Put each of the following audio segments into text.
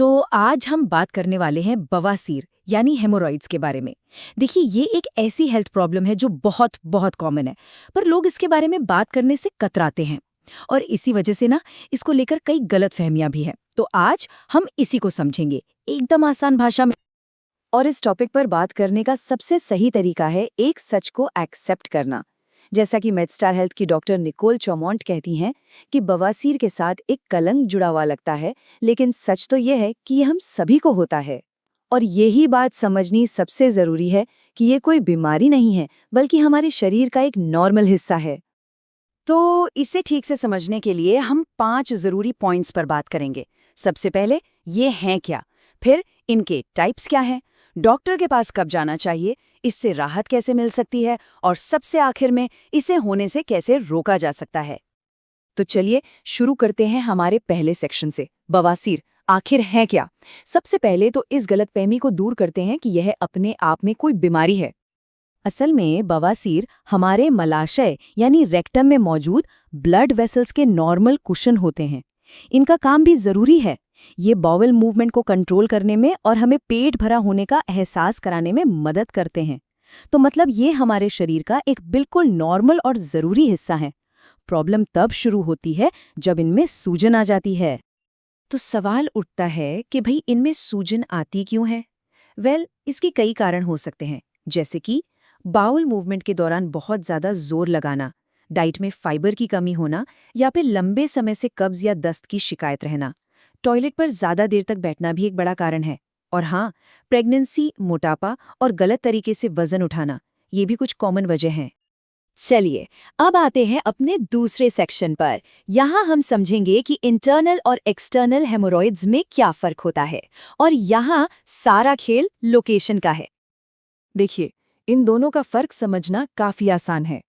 तो आज हम बात करने वाले हैं बवासीर यानी हेमोरॉइड्स के बारे में। देखिए, ये एक ऐसी हेल्थ प्रॉब्लम है जो बहुत बहुत कॉमन है, पर लोग इसके बारे में बात करने से कतराते हैं और इसी वजह से ना इसको लेकर कई गलतफहमियां भी हैं। तो आज हम इसी को समझेंगे एकदम आसान भाषा में। और इस टॉपिक पर बात करने का सबसे सही तरीका है एक सच को एक्सेप्ट करना। जैसा कि मेडस्टार हेल्थ की डॉक्टर निकोल चौमोंट कहती हैं कि बवासीर के साथ एक कलंक जुड़ा हुआ लगता है, लेकिन सच तो यह है कि ये हम सभी को होता है। और यही बात समझनी सबसे जरूरी है कि ये कोई बीमारी नहीं है, बल्कि हमारे शरीर का एक नॉर्मल हिस्सा है। तो इसे ठीक से समझने के लिए हम 5 जरूरी पॉइंट्स पर बात करेंगे। सबसे पहले, ये हैं क्या, फिर इनके टाइप्स क्या हैं, डॉक्टर के पास कब जाना चाहिए, इससे राहत कैसे मिल सकती है, और सबसे आखिर में इसे होने से कैसे रोका जा सकता है। तो चलिए शुरू करते हैं हमारे पहले सेक्शन से, बवासीर आखिर है क्या। सबसे पहले तो इस गलतफहमी को दूर करते हैं कि यह अपने आप में कोई बीमारी है। असल में बवासीर हमारे मलाशय यानी रेक्टम में मौजूद ब्लड वेसल्स के नॉर्मल कुशन होते हैं। इनका काम भी जरूरी है। ये बाउल मूवमेंट को कंट्रोल करने में और हमें पेट भरा होने का एहसास कराने में मदद करते हैं। तो मतलब ये हमारे शरीर का एक बिल्कुल नॉर्मल और जरूरी हिस्सा है। प्रॉब्लम तब शुरू होती है जब इनमें सूजन आ जाती है। तो सवाल उठता है कि भाई इनमें सूजन आती क्यों है। इसके कई कारण हो सकते हैं, जैसे कि बाउल मूवमेंट के दौरान बहुत ज्यादा जोर लगाना, डाइट में फाइबर की कमी होना, या फिर लंबे समय से कब्ज या दस्त की शिकायत रहना। टॉयलेट पर ज्यादा देर तक बैठना भी एक बड़ा कारण है। और हाँ, प्रेगनेंसी, मोटापा और गलत तरीके से वजन उठाना, ये भी कुछ कॉमन वजह हैं। चलिए अब आते हैं अपने दूसरे सेक्शन पर। यहाँ हम समझेंगे कि इंटरनल और एक्सटर्नल हेमोरॉइड्स में क्या फर्क होता है, और यहाँ सारा खेल लोकेशन का है। देखिए, इन दोनों का फर्क समझना काफी आसान है।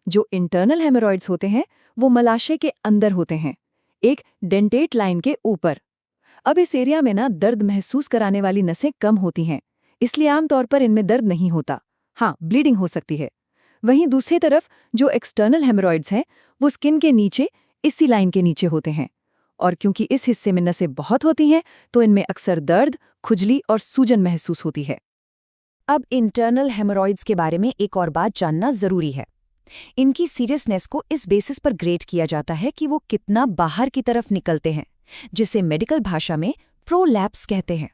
जो इंटरनल हेमोरॉइड्स होते हैं वो मलाशय के अंदर होते हैं, एक डेंटेट लाइन के ऊपर। अब इस एरिया में ना दर्द महसूस कराने वाली नसें कम होती हैं, इसलिए आमतौर पर इनमें दर्द नहीं होता। हाँ, ब्लीडिंग हो सकती है। वहीं दूसरी तरफ जो एक्सटर्नल हेमोरॉइड्स हैं वो स्किन के नीचे, इसी लाइन के नीचे होते हैं। और क्योंकि इस हिस्से में नसें बहुत होती हैं तो इनमें अक्सर दर्द, खुजली और सूजन महसूस होती है। अब इंटरनल हेमोरॉइड्स के बारे में एक और बात जानना जरूरी है। इनकी सीरियसनेस को इस बेसिस पर ग्रेड किया जाता है कि वो कितना बाहर की तरफ निकलते हैं, जिसे मेडिकल भाषा में प्रोलैप्स कहते हैं।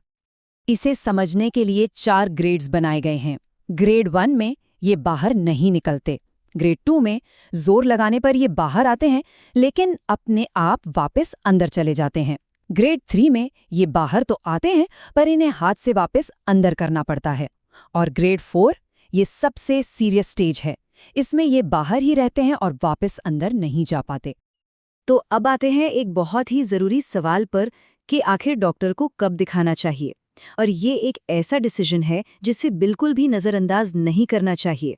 इसे समझने के लिए 4 ग्रेड्स बनाए गए हैं। ग्रेड 1 में ये बाहर नहीं निकलते, ग्रेड 2 में जोर लगाने पर ये बाहर आते हैं लेकिन अपने आप वापस अंदर चले जाते हैं, ग्रेड 3 में ये बाहर तो आते हैं पर इन्हें हाथ से वापस अंदर करना पड़ता है, और ग्रेड 4 ये सबसे सीरियस स्टेज है। इसमें ये बाहर ही रहते हैं और वापस अंदर नहीं जा पाते। तो अब आते हैं एक बहुत ही जरूरी सवाल पर कि आखिर डॉक्टर को कब दिखाना चाहिए, और ये एक ऐसा डिसीजन है जिसे बिल्कुल भी नजरअंदाज नहीं करना चाहिए।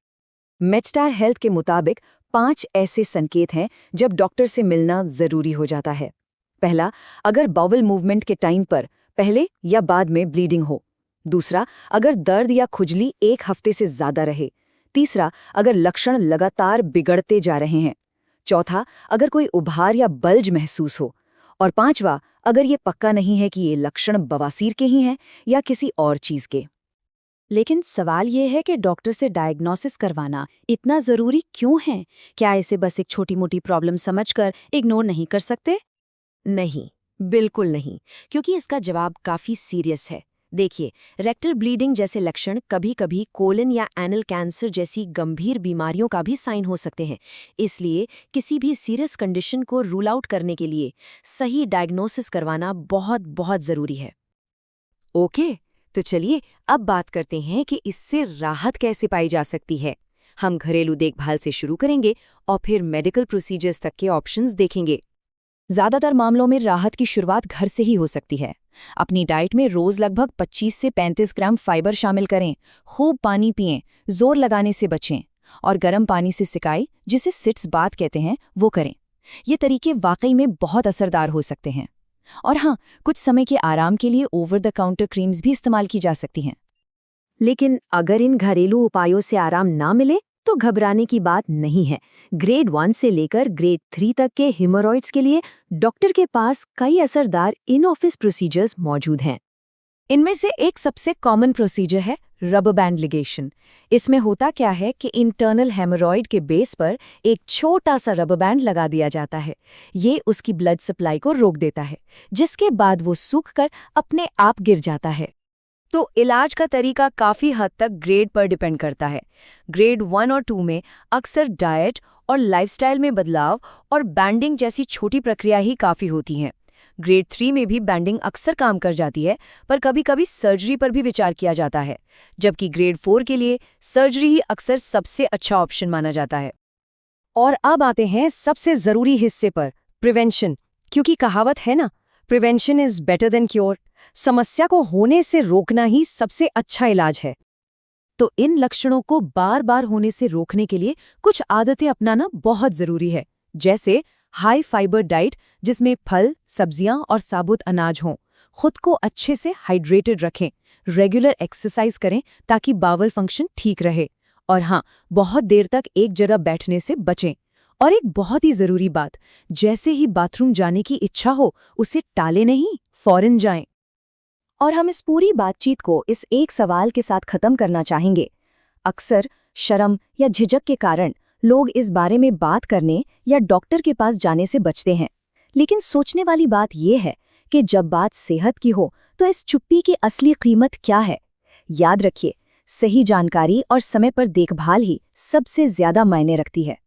मेडस्टार हेल्थ के मुताबिक 5 ऐसे संकेत हैं जब डॉक्टर से मिलना जरूरी हो जाता है। पहला, अगर बाउल मूवमेंट के टाइम पर पहले या बाद में ब्लीडिंग हो। दूसरा, अगर दर्द या खुजली 1 हफ्ते से ज्यादा रहे। तीसरा, अगर लक्षण लगातार बिगड़ते जा रहे हैं। चौथा, अगर कोई उभार या बल्ज महसूस हो। और पांचवा, अगर ये पक्का नहीं है कि ये लक्षण बवासीर के ही हैं या किसी और चीज के। लेकिन सवाल ये है कि डॉक्टर से डायग्नोसिस करवाना इतना जरूरी क्यों है? क्या इसे बस एक छोटी मोटी प्रॉब्लम समझकर इग्नोर नहीं कर सकते? नहीं, बिल्कुल नहीं, क्योंकि इसका जवाब काफी सीरियस है। देखिए, रेक्टल ब्लीडिंग जैसे लक्षण कभी कभी कोलन या एनल कैंसर जैसी गंभीर बीमारियों का भी साइन हो सकते हैं। इसलिए किसी भी सीरियस कंडीशन को रूल आउट करने के लिए सही डायग्नोसिस करवाना बहुत बहुत जरूरी है। ओके, तो चलिए अब बात करते हैं कि इससे राहत कैसे पाई जा सकती है। हम घरेलू देखभाल से शुरू करेंगे और फिर मेडिकल प्रोसीजर्स तक के ऑप्शंस देखेंगे। ज्यादातर मामलों में राहत की शुरुआत घर से ही हो सकती है। अपनी डाइट में रोज लगभग 25 से 35 ग्राम फाइबर शामिल करें, खूब पानी पिएं, जोर लगाने से बचें, और गर्म पानी से सिकाई, जिसे सिट्स बाथ कहते हैं, वो करें। ये तरीके वाकई में बहुत असरदार हो सकते हैं। और हाँ, कुछ समय के आराम के लिए ओवर द काउंटर क्रीम्स भी इस्तेमाल की जा सकती हैं। लेकिन अगर इन घरेलू उपायों से आराम ना मिले तो घबराने की बात नहीं है। ग्रेड 1 से लेकर ग्रेड 3 तक के हेमोरॉइड्स के लिए डॉक्टर के पास कई असरदार इन ऑफिस प्रोसीजर्स मौजूद हैं। इनमें से एक सबसे कॉमन प्रोसीजर है रबर बैंड लिगेशन। इसमें होता क्या है कि इंटरनल हेमोरॉइड के बेस पर एक छोटा सा रबर बैंड लगा दिया जाता है। ये उसकी ब्लड सप्लाई को रोक देता है, जिसके बाद वो सूखकर अपने आप गिर जाता है। तो इलाज का तरीका काफ़ी हद तक ग्रेड पर डिपेंड करता है। ग्रेड 1 और 2 में अक्सर डाइट और लाइफस्टाइल में बदलाव और बैंडिंग जैसी छोटी प्रक्रिया ही काफ़ी होती हैं। ग्रेड 3 में भी बैंडिंग अक्सर काम कर जाती है, पर कभी-कभी सर्जरी पर भी विचार किया जाता है, जबकि ग्रेड 4 के लिए सर्जरी ही अक्सर सबसे अच्छा ऑप्शन माना जाता है। और अब आते हैं सबसे ज़रूरी हिस्से पर, प्रिवेंशन। क्योंकि कहावत है ना, prevention is better than cure. समस्या को होने से रोकना ही सबसे अच्छा इलाज है। तो इन लक्षणों को बार-बार होने से रोकने के लिए कुछ आदतें अपनाना बहुत ज़रूरी है, जैसे हाई फाइबर डाइट जिसमें फल, सब्जियां और साबुत अनाज हों। खुद को अच्छे से हाइड्रेटेड रखें, रेगुलर एक्सरसाइज करें ताकि बावल फंक्शन ठीक रहे। और हाँ, बहुत देर तक एक जगह बैठने से बचें। और एक बहुत ही ज़रूरी बात, जैसे ही बाथरूम जाने की इच्छा हो, उसे टालें नहीं, फौरन जाएं। और हम इस पूरी बातचीत को इस एक सवाल के साथ खत्म करना चाहेंगे। अक्सर शर्म या झिझक के कारण लोग इस बारे में बात करने या डॉक्टर के पास जाने से बचते हैं। लेकिन सोचने वाली बात यह है कि जब बात सेहत की हो तो इस चुप्पी की असली कीमत क्या है। याद रखिए, सही जानकारी और समय पर देखभाल ही सबसे ज्यादा मायने रखती है।